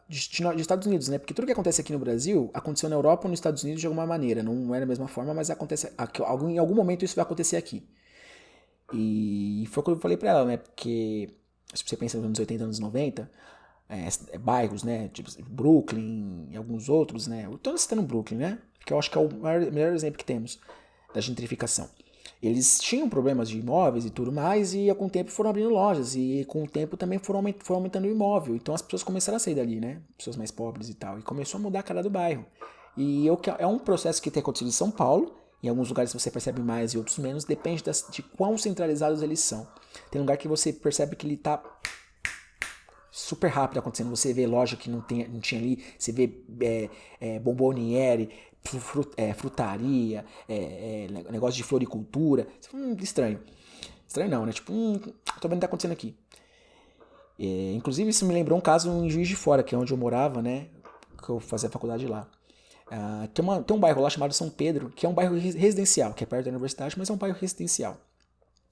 de Estados Unidos, né? Porque tudo que acontece aqui no Brasil, aconteceu na Europa ou nos Estados Unidos de alguma maneira. Não é da mesma forma, mas acontece em algum momento isso vai acontecer aqui. E foi o que eu falei pra ela, né? Porque se você pensa nos anos 80, anos 90, bairros, né? Tipo Brooklyn e alguns outros, né? Eu tô citando Brooklyn, né? Que eu acho que é o melhor exemplo que temos da gentrificação. Eles tinham problemas de imóveis e tudo mais, e com o tempo foram abrindo lojas, e com o tempo também foram aumentando o imóvel. Então as pessoas começaram a sair dali, né? Pessoas mais pobres e tal. E começou a mudar a cara do bairro. E é um processo que tem acontecido em São Paulo. Em alguns lugares você percebe mais e outros menos, depende de quão centralizados eles são. Tem lugar que você percebe que ele tá super rápido acontecendo. Você vê loja que não tinha ali, você vê bomboniere, frutaria, negócio de floricultura. Estranho. Estranho não, né? Tipo, tô vendo o que tá acontecendo aqui. Inclusive, isso me lembrou um caso em Juiz de Fora, que é onde eu morava, né? Que eu fazia faculdade lá. Tem um bairro lá chamado São Pedro, que é um bairro residencial, que é perto da universidade, mas é um bairro residencial.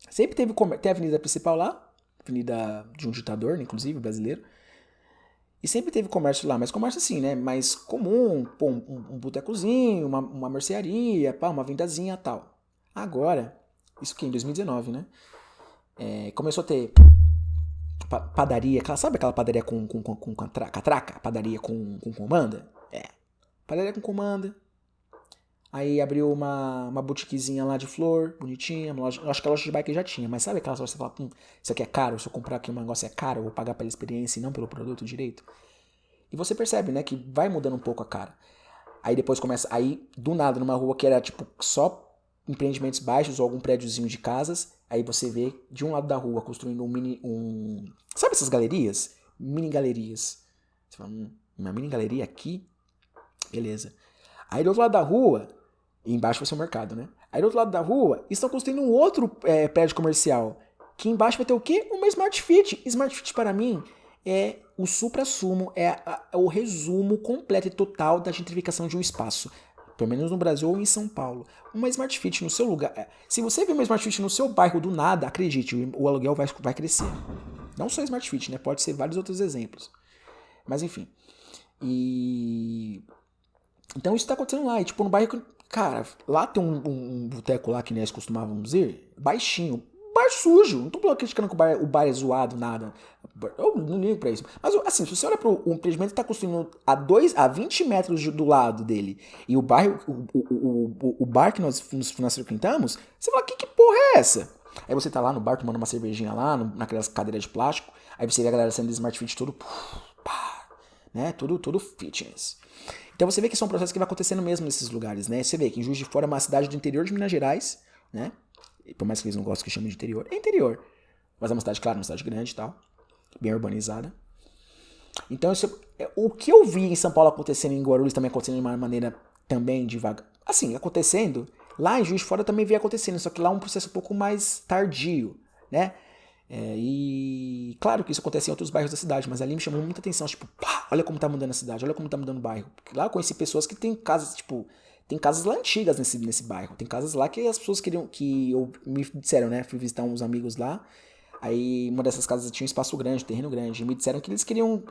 Sempre tem a avenida principal lá, avenida de um ditador, inclusive, brasileiro. E sempre teve comércio lá, mas comércio assim, né? Mais comum, pô, um botecozinho, uma mercearia, pá, uma vendazinha e tal. Agora, isso que em 2019, né? Começou a ter padaria, sabe aquela padaria com catraca? Padaria com comanda? Padaria com comanda. Aí abriu uma boutiquezinha lá de flor, bonitinha. Acho que a loja de bike já tinha, mas sabe aquela loja que você fala, isso aqui é caro, se eu comprar aqui um negócio é caro, eu vou pagar pela experiência e não pelo produto direito. E você percebe, né, que vai mudando um pouco a cara. Aí depois começa, aí do nada, numa rua que era tipo só empreendimentos baixos ou algum prédiozinho de casas, aí você vê de um lado da rua construindo sabe essas galerias? Mini galerias. Você fala, uma mini galeria aqui? Beleza. Aí do outro lado da rua, e embaixo vai ser o mercado, né? Aí do outro lado da rua, estão construindo um outro prédio comercial, que embaixo vai ter o quê? Uma Smart Fit. Smart Fit para mim é o supra-sumo, é o resumo completo e total da gentrificação de um espaço. Pelo menos no Brasil ou em São Paulo. Uma Smart Fit no seu lugar. Se você vê uma Smart Fit no seu bairro do nada, acredite, o aluguel vai crescer. Não só Smart Fit, né? Pode ser vários outros exemplos. Mas enfim. Então isso tá acontecendo lá. E tipo, no bairro. Cara, lá tem um boteco lá que nós costumávamos ir. Baixinho. Bar sujo. Não tô criticando que o bar é zoado, nada. Eu não ligo pra isso. Mas assim, se você olha pro empreendimento que tá construindo a 20 metros do lado dele, e o bairro, o bar que nós frequentamos, você fala, que porra é essa? Aí você tá lá no bar tomando uma cervejinha lá, naquelas cadeiras de plástico, aí você vê a galera saindo do Smart Fit todo, pá, né? Todo fitness. Então você vê que isso é um processo que vai acontecendo mesmo nesses lugares, né? Você vê que em Juiz de Fora é uma cidade do interior de Minas Gerais, né? E por mais que eles não gostem que chamem de interior, é interior. Mas é uma cidade, claro, uma cidade grande e tal, bem urbanizada. Então o que eu vi em São Paulo acontecendo, em Guarulhos também acontecendo de uma maneira também devagar, assim, acontecendo, lá em Juiz de Fora também veio acontecendo, só que lá é um processo um pouco mais tardio, né? E claro que isso acontece em outros bairros da cidade, mas ali me chamou muita atenção, tipo, pá, olha como tá mudando a cidade, olha como tá mudando o bairro. Porque lá eu conheci pessoas que têm casas, tipo, tem casas lá antigas nesse bairro, tem casas lá que as pessoas queriam, me disseram, né, fui visitar uns amigos lá, aí uma dessas casas tinha um espaço grande, um terreno grande, e me disseram que eles queriam,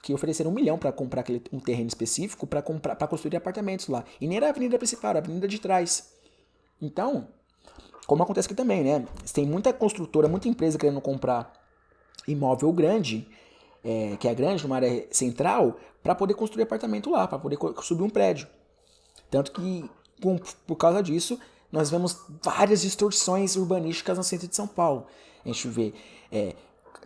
que ofereceram 1 milhão pra comprar um terreno específico pra construir apartamentos lá, e nem era a avenida principal, era a avenida de trás. Então, como acontece aqui também, né? Tem muita construtora, muita empresa querendo comprar imóvel grande, que é grande, numa área central, para poder construir apartamento lá, para poder subir um prédio. Tanto que, por causa disso, nós vemos várias distorções urbanísticas no centro de São Paulo. A gente vê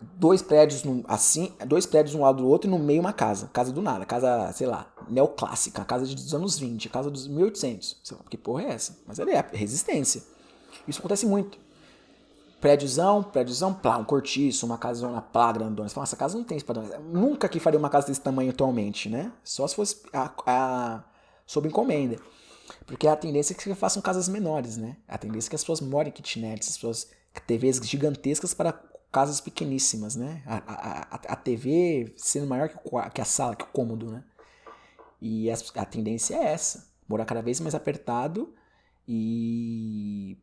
2 prédios um lado do outro e no meio uma casa do nada, casa, sei lá, neoclássica, casa dos anos 20, casa dos 1800. Que porra é essa? Mas é resistência. Isso acontece muito. Prédiozão, plá, um cortiço, uma casona plá, grandona. Você fala, essa casa não tem esse padrão. Nunca que faria uma casa desse tamanho atualmente, né? Só se fosse sob encomenda. Porque a tendência é que se façam casas menores, né? A tendência é que as pessoas morem em kitnets, as pessoas TVs gigantescas para casas pequeníssimas, né? A TV sendo maior que a sala, que o cômodo, né? E a tendência é essa, morar cada vez mais apertado e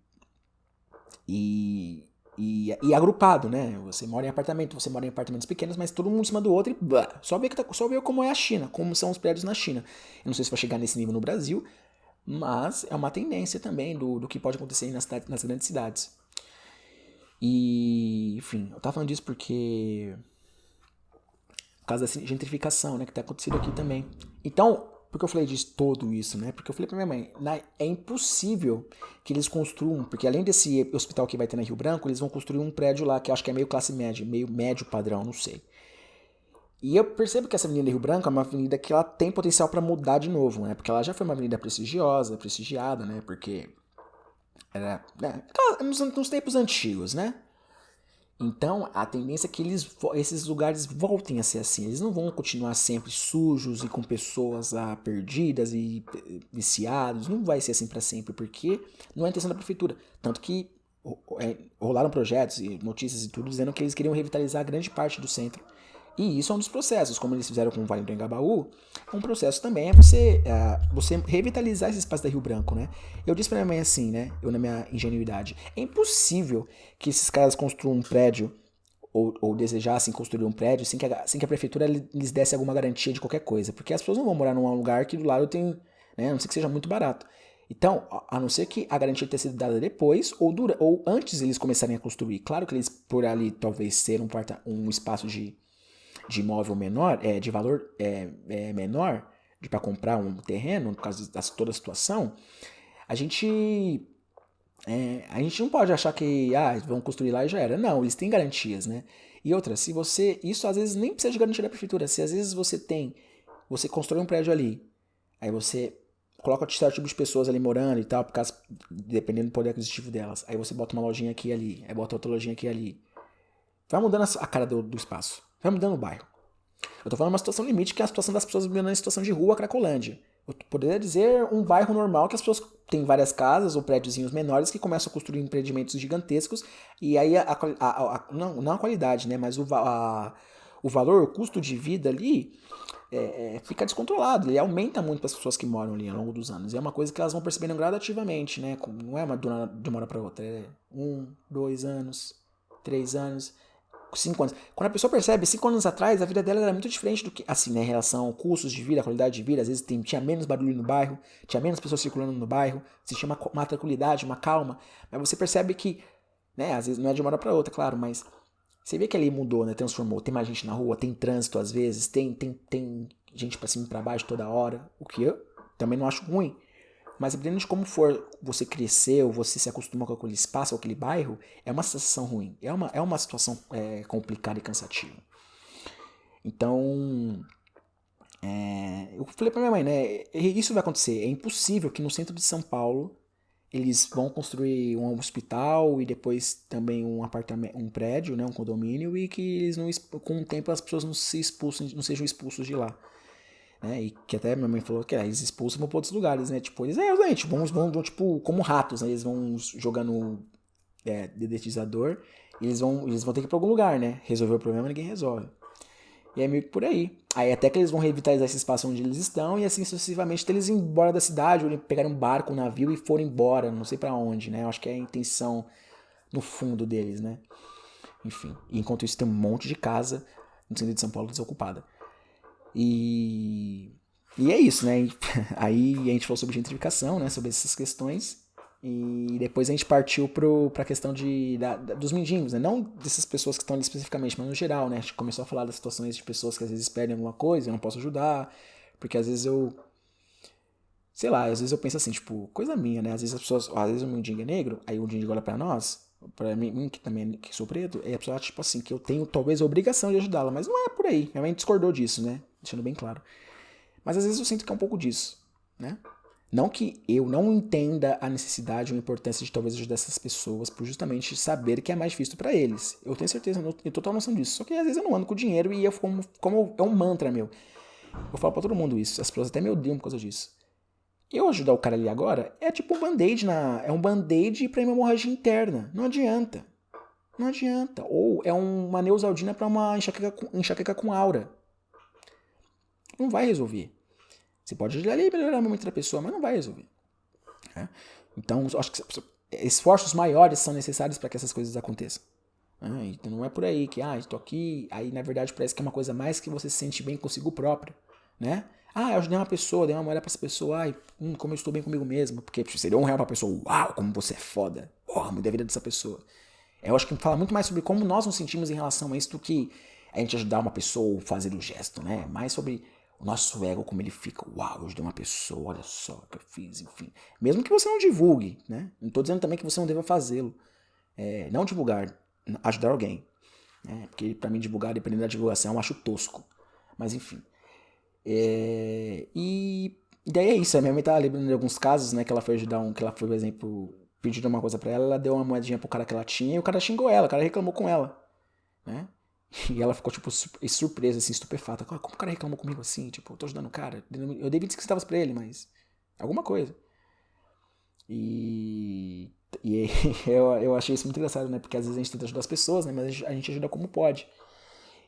agrupado, né? Você mora em apartamento, você mora em apartamentos pequenos, mas todo mundo em cima do outro e blá. Só ver como é a China, como são os prédios na China. Eu não sei se vai chegar nesse nível no Brasil, mas é uma tendência também do que pode acontecer nas grandes cidades. E, enfim, eu tava falando disso porque por causa da gentrificação, né, que tá acontecendo aqui também. Então, por que eu falei disso, tudo isso, né? Porque eu falei pra minha mãe, é impossível que eles construam, porque além desse hospital que vai ter na Rio Branco, eles vão construir um prédio lá que eu acho que é meio classe média, meio médio padrão, não sei. E eu percebo que essa avenida Rio Branco é uma avenida que ela tem potencial para mudar de novo, né? Porque ela já foi uma avenida prestigiada, né? Porque era, né, nos tempos antigos, né? Então, a tendência é que esses lugares voltem a ser assim. Eles não vão continuar sempre sujos e com pessoas perdidas e viciados. Não vai ser assim para sempre, porque não é a intenção da prefeitura. Tanto que rolaram projetos e notícias e tudo dizendo que eles queriam revitalizar grande parte do centro. E isso é um dos processos, como eles fizeram com o Vale do Engabaú. Um processo também é você revitalizar esse espaço da Rio Branco, né? Eu disse pra minha mãe assim, né? Eu na minha ingenuidade. É impossível que esses caras construam um prédio ou desejassem construir um prédio sem que a prefeitura lhes desse alguma garantia de qualquer coisa. Porque as pessoas não vão morar num lugar que do lado tem, né? A não ser que seja muito barato. Então, a não ser que a garantia tenha sido dada depois ou antes eles começarem a construir. Claro que eles, por ali, talvez ser um espaço de imóvel menor, de valor menor, para comprar um terreno, por causa de toda a situação, a gente não pode achar que vão construir lá e já era. Não, eles têm garantias, né? E outra, isso às vezes nem precisa de garantia da prefeitura. Se às vezes você constrói um prédio ali, aí você coloca certo tipo de pessoas ali morando e tal, por causa, dependendo do poder aquisitivo delas. Aí você bota uma lojinha aqui e ali, aí bota outra lojinha aqui e ali. Vai mudando a cara do espaço. Vai mudando o bairro. Eu tô falando uma situação limite, que é a situação das pessoas vivendo em situação de rua, Cracolândia. Eu poderia dizer um bairro normal, que as pessoas têm várias casas ou prédiozinhos menores que começam a construir empreendimentos gigantescos, e aí não a qualidade, né, mas o valor, o custo de vida ali fica descontrolado. Ele aumenta muito para as pessoas que moram ali ao longo dos anos. E é uma coisa que elas vão percebendo gradativamente, né? Não é de uma hora para outra. É 1, 2 anos, 3 anos, 5 anos. Quando a pessoa percebe, 5 anos atrás, a vida dela era muito diferente do que, assim, né, em relação ao custos de vida, a qualidade de vida. Às vezes tinha menos barulho no bairro, tinha menos pessoas circulando no bairro, existia uma tranquilidade, uma calma. Mas você percebe que, né, às vezes não é de uma hora para outra, claro, mas você vê que ali mudou, né, transformou. Tem mais gente na rua, tem trânsito às vezes, tem gente para cima e para baixo toda hora, o que eu também não acho ruim. Mas dependendo de como for você crescer ou você se acostuma com aquele espaço ou aquele bairro, é uma sensação ruim. É uma situação complicada e cansativa. Então, eu falei pra minha mãe, né? Isso vai acontecer. É impossível que no centro de São Paulo eles vão construir um hospital e depois também um apartamento, um prédio, né, um condomínio, e que eles não, com o tempo as pessoas não sejam expulsos de lá. Né? E que até minha mãe falou que eles expulsam para outros lugares, né? Tipo, eles gente, vão tipo, como ratos, né? Eles vão jogando dedetizador e eles vão ter que ir para algum lugar, né? Resolver o problema, ninguém resolve. E é meio que por aí. Aí até que eles vão revitalizar esse espaço onde eles estão e assim sucessivamente até eles irem embora da cidade, ou pegarem um barco, um navio e forem embora, não sei para onde, né? Eu acho que é a intenção no fundo deles, né? Enfim. E enquanto isso tem um monte de casa no centro de São Paulo desocupada. E é isso, né? Aí a gente falou sobre gentrificação, né? Sobre essas questões. E depois a gente partiu pra questão dos mendigos, né? Não dessas pessoas que estão ali especificamente, mas no geral, né? A gente começou a falar das situações de pessoas que às vezes perdem alguma coisa e eu não posso ajudar. Porque às vezes sei lá, às vezes eu penso assim, tipo, coisa minha, né? Às vezes o mendigo é negro, aí o mendigo olha pra nós, pra mim que também que sou preto, e a pessoa acha, tipo assim, que eu tenho talvez a obrigação de ajudá-la, mas não é por aí. Minha mãe discordou disso, né? Deixando bem claro. Mas às vezes eu sinto que é um pouco disso, né? Não que eu não entenda a necessidade ou a importância de talvez ajudar essas pessoas por justamente saber que é mais difícil pra eles. Eu tenho certeza, eu tenho total noção disso. Só que às vezes eu não ando com dinheiro e como é um mantra meu. Eu falo pra todo mundo isso. As pessoas até me odeiam por causa disso. Eu ajudar o cara ali agora é tipo um band-aid é um band-aid pra uma hemorragia interna. Não adianta. Não adianta. Ou é uma Neosaldina pra uma enxaqueca com aura. Não vai resolver. Você pode ajudar ali a melhorar o momento da pessoa, mas não vai resolver. Né? Então, eu acho que esforços maiores são necessários para que essas coisas aconteçam. Então não é por aí que, estou aqui, aí na verdade parece que é uma coisa mais que você se sente bem consigo próprio, né? Eu ajudei uma pessoa, dei uma moeda pra essa pessoa, como eu estou bem comigo mesmo, porque seria R$1 pra pessoa, uau, como você é foda, porra, mudei a vida dessa pessoa. Eu acho que fala muito mais sobre como nós nos sentimos em relação a isso do que a gente ajudar uma pessoa ou fazer o gesto, né? Mais sobre o nosso ego, como ele fica, uau, eu ajudei uma pessoa, olha só o que eu fiz, enfim. Mesmo que você não divulgue, né? Não tô dizendo também que você não deva fazê-lo. Não divulgar, ajudar alguém. Né? Porque pra mim divulgar, dependendo da divulgação, eu acho tosco. Mas enfim. E daí é isso. A minha mãe tava lembrando de alguns casos, né? Que ela foi ajudar que ela foi, por exemplo, pedindo uma coisa pra ela deu uma moedinha pro cara que ela tinha e o cara xingou ela, o cara reclamou com ela. Né? E ela ficou, tipo, surpresa, assim, estupefata. Como o cara reclamou comigo assim? Tipo, eu tô ajudando o cara. Eu dei 25 centavos pra ele, mas... alguma coisa. E eu achei isso muito engraçado, né? Porque às vezes a gente tenta ajudar as pessoas, né? Mas a gente ajuda como pode.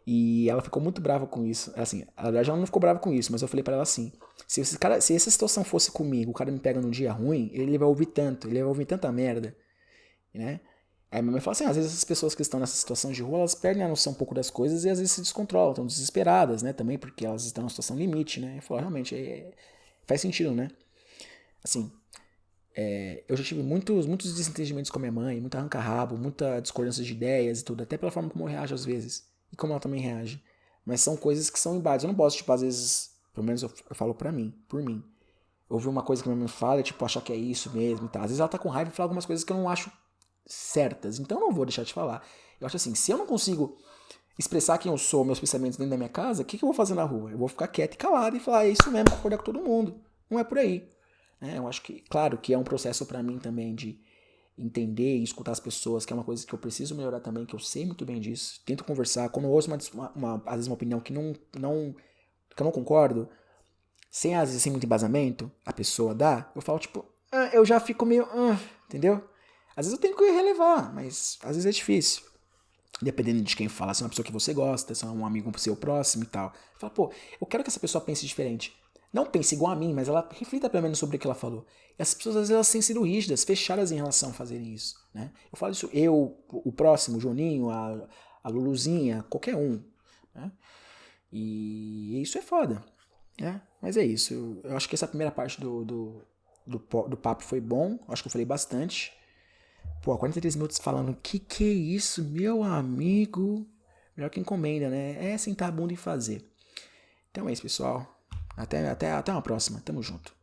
E ela ficou muito brava com isso. Assim, na verdade ela não ficou brava com isso, mas eu falei pra ela assim: se essa situação fosse comigo, o cara me pega num dia ruim, ele vai ouvir tanto, ele vai ouvir tanta merda, né? Aí minha mãe fala assim: às vezes essas pessoas que estão nessa situação de rua, elas perdem a noção um pouco das coisas e às vezes se descontrolam, estão desesperadas, né? Também porque elas estão numa situação limite, né? Eu falo, realmente, faz sentido, né? Assim, eu já tive muitos desentendimentos com a minha mãe, muito arranca-rabo, muita discordância de ideias e tudo, até pela forma como eu reajo às vezes, e como ela também reage. Mas são coisas que são embates. Eu não posso, tipo, às vezes, pelo menos eu falo por mim. Ouvir uma coisa que a minha mãe fala, tipo, achar que é isso mesmo e tal. Às vezes ela tá com raiva e fala algumas coisas que eu não acho certas, então eu não vou deixar de falar. Eu acho assim, se eu não consigo expressar quem eu sou, meus pensamentos dentro da minha casa, o que eu vou fazer na rua? Eu vou ficar quieto e calado e falar, é isso mesmo, concordar com todo mundo. Não é por aí. Eu acho que, claro, que é um processo pra mim também de entender e escutar as pessoas, que é uma coisa que eu preciso melhorar também, que eu sei muito bem disso. Tento conversar, quando eu ouço às vezes uma opinião que que eu não concordo, sem às vezes sem muito embasamento, a pessoa dá, eu falo tipo, eu já fico meio, entendeu? Às vezes eu tenho que relevar, mas às vezes é difícil. Dependendo de quem fala, se é uma pessoa que você gosta, se é um amigo seu próximo e tal. Fala, pô, eu quero que essa pessoa pense diferente. Não pense igual a mim, mas ela reflita pelo menos sobre o que ela falou. E as pessoas às vezes elas têm sido rígidas, fechadas em relação a fazerem isso. Né? Eu falo isso, o próximo, o Joninho, a Luluzinha, qualquer um. Né? E isso é foda. Né? Mas é isso. Eu acho que essa primeira parte do papo foi bom. Acho que eu falei bastante. Pô, 43 minutos falando, que é isso, meu amigo? Melhor que encomenda, né? É sentar a bunda e fazer. Então é isso, pessoal. Até uma próxima. Tamo junto.